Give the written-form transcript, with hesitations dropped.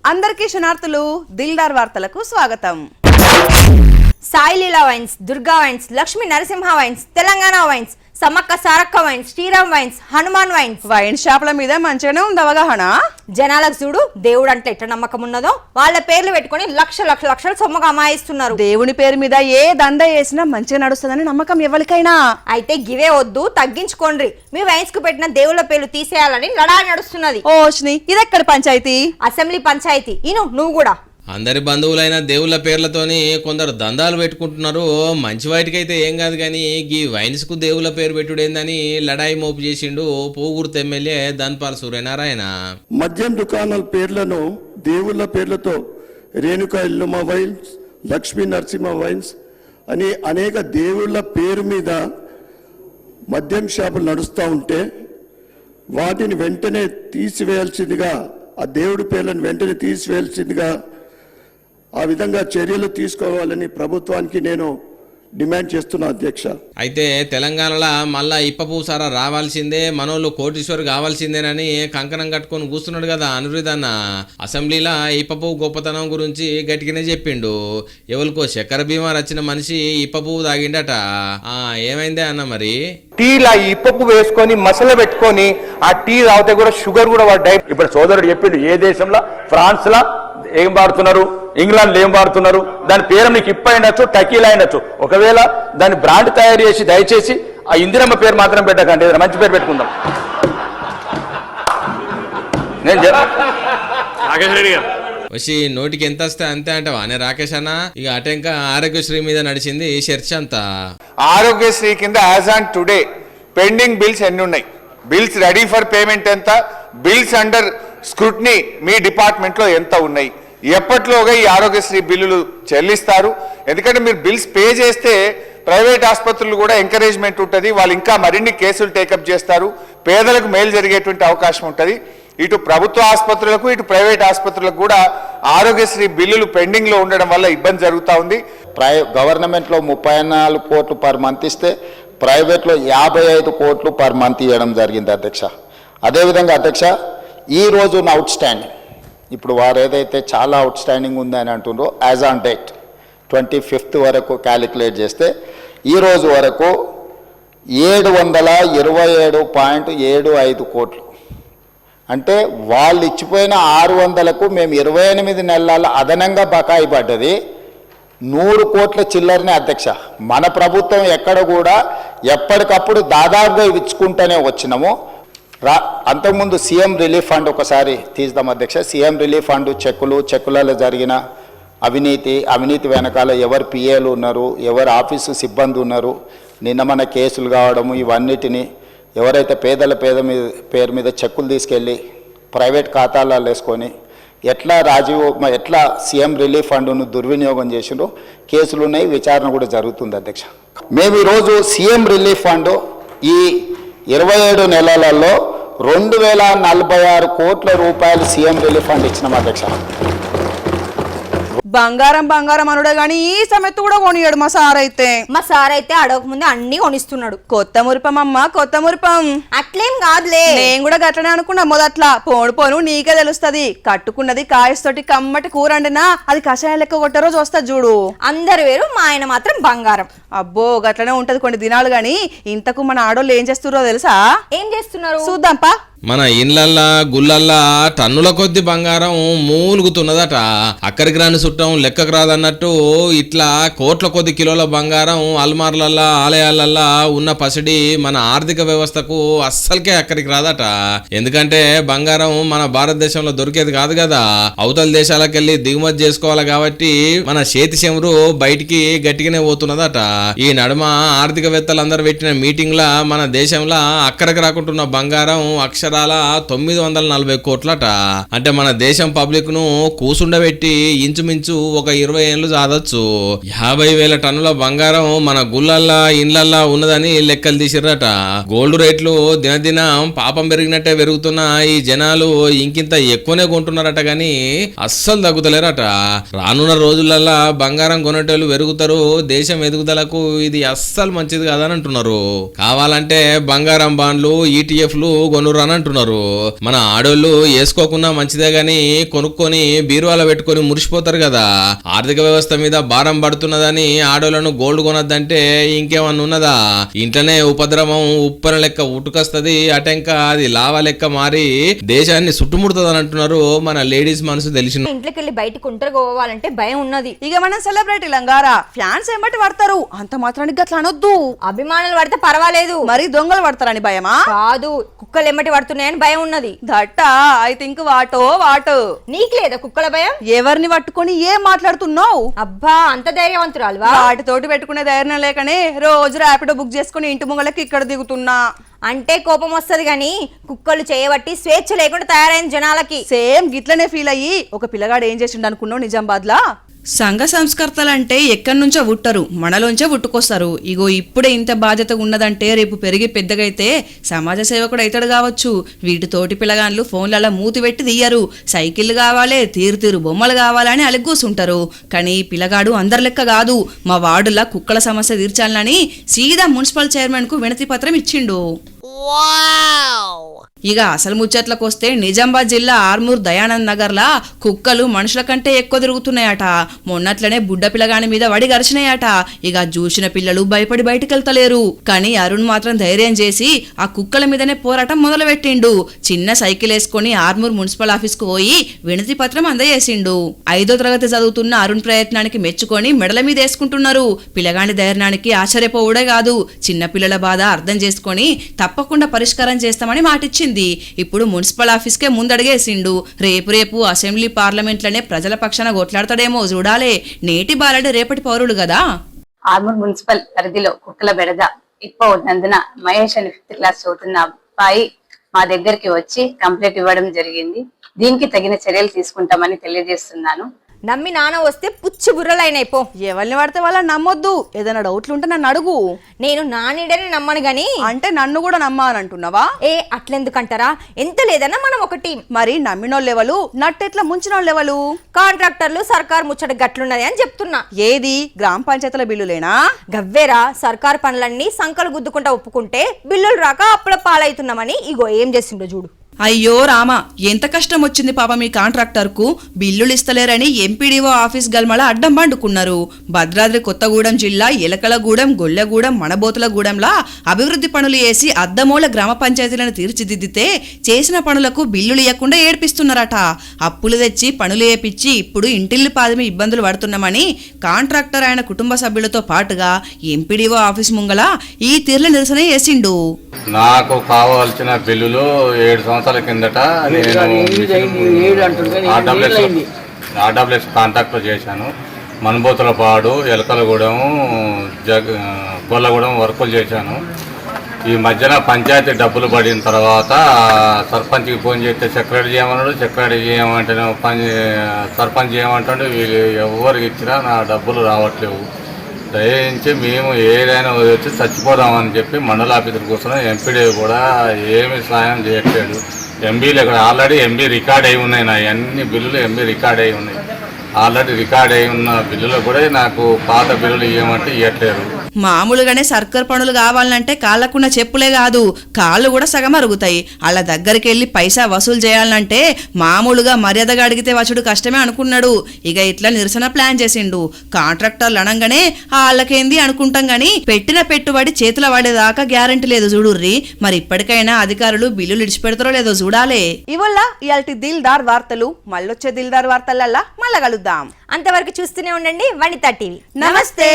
అందరికీ శనార్థులు దిల్దార్ వార్తలకు స్వాగతం. Sai Leela wines, Durga wines, Lakshmi Narasimha wines, Telangana wines, Sammakka Sarakka wines, Sriram wines, Hanuman wines. Wine షాపుల మీద మంచిగానే ఉంది అవగాహన. జనాలకు చూడు దేవుడు అంటే ఎట్లా నమ్మకం ఉన్నదో వాళ్ళ పేర్లు పెట్టుకుని లక్షలు సొమ్మగా అమాయిస్తున్నారు. దేవుని పేరు మీద ఏ దంద వేసినా మంచిగా నడుస్తుందని నమ్మకం ఎవరికైనా. అయితే గివే వద్దు, తగ్గించుకోండి. మీ వైన్స్ కు పెట్టిన దేవుళ్ళ పేర్లు తీసేయాలని లడా నడుస్తున్నది. ఓష్ని ఇదెక్కడ పంచాయతీ? అసెంబ్లీ పంచాయతీ. నువ్వు కూడా అందరి బంధువులైన దేవుళ్ళ పేర్లతోని కొందరు దందాలు పెట్టుకుంటున్నారు. మంచి వాటికైతే ఏం కాదు కానీ ఈ వైన్స్ కు దేవుళ్ళ పేరు పెట్టుడేందని లడాయి మోపు చేసిండు పోగుర్తి ఎమ్మెల్యే ధన్పాల్ సూర్యనారాయణ. మద్యం దుకాణాల పేర్లను దేవుళ్ళ పేర్లతో రేణుకా ఎల్లమ్మ వైన్స్, లక్ష్మీ నరసింహ వైన్స్ అని అనేక దేవుళ్ళ పేరు మీద మద్యం షాపులు నడుస్తూ ఉంటే వాటిని వెంటనే తీసివేయాల్సిందిగా, ఆ దేవుడి పేర్లను వెంటనే తీసివేయాల్సిందిగా ఆ విధంగా చర్యలు తీసుకోవాలని ప్రభుత్వానికి నేను డిమాండ్ చేస్తున్నా అధ్యక్ష. అయితే తెలంగాణలో మళ్ళా ఇప్పపూసారా రావాల్సిందే, మనోళ్ళు కోటీశ్వరు కావాల్సిందేనని కంకణం కట్టుకొని కూస్తున్నాడు కదా అనురుద్ అన్న. అసెంబ్లీలో ఇప్పపు గొప్పతనం గురించి గట్టిగానే చెప్పిండు. ఎవరికో చక్కెర బీమా వచ్చిన మనిషి ఇప్పపు తాగిండట. ఏమైందే అన్న మరి? టీలా ఇప్పపు వేసుకొని మసాలా పెట్టుకొని ఆ టీ తాగితే కూడా షుగర్ కూడా పడ్డాయి. ఇప్పుడు సోదరుడు చెప్పిండు ఏ దేశంలో, ఫ్రాన్స్ లా ఏం వాడుతున్నారు, ఇంగ్లాండ్ ఏం వాడుతున్నారు, దాని పేరు మీకు ఇప్ప అయినచ్చు, టకీలా అయినచ్చు. ఒకవేళ దాని బ్రాండ్ తయారు చేసి దయచేసి ఆ ఇందిరమ్మ పేరు మాత్రం పెట్టకండి, ఏదైనా మంచి పేరు పెట్టుకుందాం. నేను వచ్చి నోటికి ఎంత వస్తే అంతే అంటావా అనే రాకేష్ అన్న? ఇక అటెంక ఆరోగ్యశ్రీ మీద నడిచింది చర్చ అంతా. ఆరోగ్యశ్రీ కింద as on today pending bills ఎన్ని ఉన్నాయి, బిల్స్ రెడీ ఫర్ పేమెంట్ ఎంత, బిల్స్ అండర్ స్క్రూట్నీ మీ డిపార్ట్మెంట్ లో ఎంత ఉన్నాయి, ఎప్పట్లోగా ఈ ఆరోగ్యశ్రీ బిల్లులు చెల్లిస్తారు? ఎందుకంటే మీరు బిల్స్ పే చేస్తే ప్రైవేట్ ఆసుపత్రులు కూడా ఎంకరేజ్మెంట్ ఉంటుంది, వాళ్ళు ఇంకా మరిన్ని కేసులు టేకప్ చేస్తారు, పేదలకు మేలు జరిగేటువంటి అవకాశం ఉంటుంది. ఇటు ప్రభుత్వ ఆసుపత్రులకు ఇటు ప్రైవేట్ ఆసుపత్రులకు కూడా ఆరోగ్యశ్రీ బిల్లులు పెండింగ్ లో ఉండడం వల్ల ఇబ్బంది జరుగుతూ ఉంది. గవర్నమెంట్ లో 34 కోట్లు పర్ మంత్ ఇస్తే ప్రైవేట్ లో 55 కోట్లు పర్ మంత్ ఇవ్వడం జరిగింది అధ్యక్ష. అదేవిధంగా అధ్యక్ష ఈ రోజు అవుట్ స్టాండింగ్, ఇప్పుడు వారు ఏదైతే చాలా అవుట్ స్టాండింగ్ ఉందని అంటుండ్రో యాజ్ ఆన్ డేట్ 25th వరకు క్యాలిక్యులేట్ చేస్తే ఈ రోజు వరకు 727.75 కోట్లు. అంటే వాళ్ళు ఇచ్చిపోయిన 600కు మేము 28 నెలల అదనంగా బకాయి పడ్డది 100 కోట్ల చిల్లరనే అధ్యక్ష. మన ప్రభుత్వం ఎక్కడ కూడా ఎప్పటికప్పుడు దాదాపుగా ఇచ్చుకుంటూనే వచ్చినాము. అంతకుముందు సీఎం రిలీఫ్ ఫండ్ ఒకసారి తీద్దాం అధ్యక్ష. సీఎం రిలీఫ్ ఫండ్ చెక్కులలో జరిగిన అవినీతి వెనకాల ఎవరు పిఏలు ఉన్నారు, ఎవరు ఆఫీసు సిబ్బంది ఉన్నారు, నిన్న మన కేసులు కావడము, ఇవన్నిటిని ఎవరైతే పేరు మీద చెక్కులు తీసుకెళ్ళి ప్రైవేట్ ఖాతాలలో వేసుకొని ఎట్లా సీఎం రిలీఫ్ ఫండ్ను దుర్వినియోగం చేసిండ్రో కేసులు ఉన్నాయి, విచారణ కూడా జరుగుతుంది అధ్యక్ష. మేము ఈరోజు సీఎం రిలీఫ్ ఫండ్ ఈ 27 నెలలలో 2046 కోట్ల రూపాయలు సీఎం రిలీఫ్ ఫండ్ ఇచ్చినాం అధ్యక్ష. బంగారం అనుడే గాని ఈ సమయత్తు కూడా కొనియాడు మా సార్ అయితే అడగక ముందే అన్ని కొనిస్తున్నాడు. కొత్త మురిపం అట్లేం కాదులే, నేను కూడా గట్లనే అనుకున్నా మొదట్లా. పోను నీకే తెలుస్తది. కట్టుకున్నది కాయస్తోటి కమ్మటి కూర అండినా అది కషాయం లెక్క కొట్టే రోజు వస్తా చూడు. అందరు వేరు, మా ఆయన మాత్రం బంగారం. అబ్బో గట్లనే ఉంటది కొన్ని దినాలు గాని. ఇంతకు మన ఆడోళ్ళు ఏం చేస్తున్నారో తెలుసా? ఏం చేస్తున్నారు చూద్దాంపా. మన ఇండ్లల్లా గుళ్ళల్లా టన్నుల కొద్ది బంగారం మూలుగుతున్నదట. అక్కడికి రాని చుట్టం లెక్కకు రాదన్నట్టు ఇట్లా కోట్ల కొద్ది కిలోల బంగారం అల్మార్లల్లా ఆలయాలల్లా ఉన్న పసిడి మన ఆర్థిక వ్యవస్థకు అస్సలకే అక్కడికి రాదట. ఎందుకంటే బంగారం మన భారతదేశంలో దొరికేది కాదు కదా, అవతల దేశాలకు వెళ్ళి దిగుమతి చేసుకోవాలి కాబట్టి మన చేతి చెమురు బయటికి గట్టిగానే పోతున్నదట. ఈ నడుమ ఆర్థికవేత్తలందరూ పెట్టిన మీటింగ్ లా మన దేశంలో అక్కడికి రాకుంటున్న బంగారం అక్షర 940 కోట్లట. అంటే మన దేశం పబ్లిక్ ను కూసుండబెట్టి ఇంచుమించు ఒక 20 ఏళ్ళు చాదొచ్చు. 50,000 టన్నుల బంగారం మన గుళ్ళల్లా ఇండ్లల్లా ఉన్నదని లెక్కలు తీసిర్రట. గోల్డ్ రేట్లు దినదినం పాపం పెరిగినట్టే పెరుగుతున్న ఈ జనాలు ఇంకింత ఎక్కువనే కొంటున్నారట గాని అస్సలు తగ్గుతలేరట. రానున్న రోజులల్లా బంగారం కొనేటోళ్ళు పెరుగుతారు. దేశం ఎదుగుదలకు ఇది అస్సలు మంచిది కాదని అంటున్నారు. కావాలంటే బంగారం బాండ్లు, ETFలు కొనుర్రని అంటున్నారు. మన ఆడోళ్ళు వేసుకోకున్నా మంచిదే గాని కొనుక్కొని బీరువాలో పెట్టుకొని మురిసిపోతారు కదా. ఆర్థిక వ్యవస్థ మీద భారం పడుతున్నదని ఆడోళ్లను గోల్డ్ కొనద్దంటే ఇంకేమన్నా ఉన్నదా? ఇంట్లోనే ఉపద్రవం ఉప్పర లెక్క ఉటుకొస్తది, అటెంక అది లావా లెక్క మారి దేశాన్ని చుట్టుముడుతుంది అంటున్నారు మన లేడీస్ మనసు తెలిసిన. ఇంట్లోకి వెళ్ళి బయటకు ఒంటరిగా పోవాలంటే భయం ఉన్నది. ఇక మనం సెలబ్రిటీ లంగారా ఫ్యాన్స్ ఏమంటే పడతారు, అంత మాత్రానికి గట్లా అనొద్దు. అభిమానులు పడితే పర్వాలేదు, మరి దొంగలు పడతారని భయమా? కాదు, కుక్కలు ఎమ్మటి పడుతున్నాయని భయం ఉన్నది. దట్ట ఐ థింక్ వాటో నీకు లేదా కుక్కల భయం? ఎవరిని పట్టుకొని ఏం మాట్లాడుతున్నావు? అబ్బా, అంత ధైర్యవంతురాలువా? వాటితోటి పెట్టుకునే ధైర్యం లేకనే రోజు ర్యాపిడో బుక్ చేసుకుని ఇంటి ముంగలకి ఇక్కడ దిగుతున్నా. అంటే కోపం వస్తది గాని కుక్కలు చేయబట్టి స్వేచ్ఛ లేకుండా తయారైన జనాలకి. సేమ్ గిట్లనే ఫీల్ అయ్యి ఒక పిల్లగాడు ఏం చేసిండు అనుకున్నావు నిజామాబాద్ లా? సంఘ సంస్కర్తలంటే ఎక్కడి నుంచో పుట్టరు, మనలోంచే పుట్టుకొస్తారు. ఇగో ఇప్పుడే ఇంత బాధ్యత ఉన్నదంటే రేపు పెరిగి పెద్దగైతే సమాజ సేవకుడు అవుతాడు కావచ్చు. వీటితోటి పిల్లగాన్లు ఫోన్లలో మూతి పెట్టి తీయరు, సైకిళ్ళు కావాలి, తీరు బొమ్మలు కావాలని అలిగూసుంటారు. కానీ పిల్లగాడు అందరి లెక్క కాదు. మా వార్డులా కుక్కల సమస్య తీర్చాలని సీదా మున్సిపల్ చైర్మన్ కు వినతి పత్రం ఇచ్చిండు. ఇక అసలు ముచ్చట్లకు వస్తే నిజామాబాద్ జిల్లా ఆర్మూర్ దయానంద్ నగర్ లా కుక్కలు మనుషుల కంటే ఎక్కువ తిరుగుతున్నాయట. మొన్నట్లనే బుడ్డ పిల్లగాని మీద వడి గరిచినాయట. ఇక చూసిన పిల్లలు భయపడి బయటకెళ్తలేరు. కానీ అరుణ్ మాత్రం ధైర్యం చేసి ఆ కుక్కల మీదనే పోరాటం మొదలు పెట్టిండు. చిన్న సైకిల్ వేసుకుని ఆర్మూర్ మున్సిపల్ ఆఫీస్ కు పోయి వినతి పత్రం అందజేసిండు. 5వ తరగతి చదువుతున్న అరుణ్ ప్రయత్నానికి మెచ్చుకొని మెడల మీద వేసుకుంటున్నారు. పిల్లగాని ధైర్యానికి ఆశ్చర్యపోవడే కాదు, చిన్న పిల్లల బాధ అర్థం చేసుకొని తప్పకుండా పరిష్కారం చేస్తామని మాటిచ్చింది. ఇప్పుడు మున్సిపల్ ఆఫీస్కే ముందడిగేసిండు. రేపు అసెంబ్లీ పార్లమెంట్లనే ప్రజల పక్షాన కొట్లాడతాడేమో చూడాలే. నేటి బాలడు రేపటి పౌరుడు కదా. ఆర్మూర్ మున్సిపల్ పరిధిలో కుక్కల బెడద ఎక్కువ ఉన్నందున మహేష్ అని 5th క్లాస్ చదువుతున్న అబ్బాయి మా దగ్గరికి వచ్చి కంప్లైంట్ ఇవ్వడం జరిగింది. దీనికి తగిన చర్యలు తీసుకుంటామని తెలియజేస్తున్నాను. నమ్మి నాన్న వస్తే పుచ్చి బుర్రలైనాయి పో. ఎవరిని పడితే వాళ్ళని నమ్మొద్దు. ఏదైనా డౌట్లు ఉంటే నన్ను అడుగు. నేను నానిడని నమ్మను గాని. అంటే నన్ను కూడా నమ్మాలంటున్నావా? అట్లెందుకంటారా? ఎంత లేదన్నా మనం ఒక టీం. మరి నమ్మినోళ్ళెవలు, నట్టెట్లా ముంచినోళ్ళెవలు? కాంట్రాక్టర్లు సర్కార్ ముచ్చట గట్లున్నది అని చెప్తున్నా. ఏది గ్రామ పంచాయతీల బిల్లులేనా? గవ్వేరా, సర్కార్ పనులన్నీ సంకలు గుద్దుకుంటా ఒప్పుకుంటే బిల్లులు రాక అప్పుల పాలవుతున్నామని ఇగో ఏం చేసిండో చూడు. అయ్యో రామా, ఎంత కష్టం వచ్చింది పాప మీ కాంట్రాక్టర్ కు. బిల్లులు ఇస్తలేరని ఎంపీడీఓ ఆఫీస్ గల్మల అడ్డం పండుకున్నారు. భద్రాద్రి కొత్తగూడెం జిల్లా ఎలకలగూడెం, గొల్లగూడెం, మనబోతులగూడెంలా అభివృద్ధి పనులు చేసి అద్దమూల గ్రామ పంచాయతీలను తీర్చిదిద్దితే చేసిన పనులకు బిల్లులు ఇవ్వకుండా ఏడ్పిస్తున్నారట. అప్పులు తెచ్చి పనులు ఏపిచ్చి ఇప్పుడు ఇంటిల్లి పాదమి ఇబ్బందులు పడుతున్నామని కాంట్రాక్టర్ ఆయన కుటుంబ సభ్యులతో పాటుగా ఎంపీడీఓ ఆఫీస్ ముంగల ఈ తీర్ల నిరసన చేసిండు. నాకు కావాల్సిన బిల్లులు 7 సంవత్సరాల కిందట నేను ఆర్డబ్ల్యూఎస్ కాంట్రాక్ట్లో చేశాను. మనుబోతులపాడు, ఎలకలగూడెం, గొల్లగూడెం వర్కులు చేశాను. ఈ మధ్యన పంచాయతీ డబ్బులు పడిన తర్వాత సర్పంచ్కి ఫోన్ చేస్తే సెక్రటరీ చేయమన్నాడు. సెక్రటరీ చేయమంటే సర్పంచ్ చేయమంటాడు. వీళ్ళు ఎవరికి ఇచ్చినా నా డబ్బులు రావట్లేవు. దయించి మేము ఏదైనా వచ్చి చచ్చిపోదామని చెప్పి మండల ఆఫీసర్ కూర్చున్నాం. ఎంపీడీ కూడా ఏమి సాయం చేయట్లేదు. ఎంబీలు ఇక్కడ ఆల్రెడీ ఎంబీ రికార్డ్ అయి ఉన్నాయి. నా అన్ని బిల్లులు ఎంబీ రికార్డ్ అయి ఉన్నాయి. ఆల్రెడీ రికార్డ్ అయి ఉన్న బిల్లులు కూడా నాకు పాత బిల్లులు ఇవ్వమంటే ఇవ్వట్లేదు. మామూలుగానే సర్కార్ పనులు కావాలంటే కాళ్ళకున్న చెప్పులే కాదు, కాళ్ళు కూడా సగం అరుగుతాయి. వాళ్ళ దగ్గరికి వెళ్ళి పైసా వసూలు చేయాలంటే మామూలుగా మర్యాదగా అడిగితే వచ్చుడు కష్టమే అనుకున్నాడు. ఇక ఇట్లా నిరసన ప్లాన్ చేసిండు. కాంట్రాక్టర్లు అనగానే వాళ్ళకేంది అనుకుంటాం గాని పెట్టిన పెట్టుబడి చేతుల పడేదాకా గ్యారంటీ లేదు చూడుర్రి. మరి ఇప్పటికైనా అధికారులు బిల్లులు ఇడిచిపెడతారో లేదో చూడాలే. ఇవల్ల ఇయాల్టి దిల్దార్ వార్తలు. మళ్ళొచ్చే దిల్దార్ వార్తలల్లా మళ్ళా కలుద్దాం. అంతవరకు చూస్తూనే ఉండండి వనితా టీవీ. నమస్తే.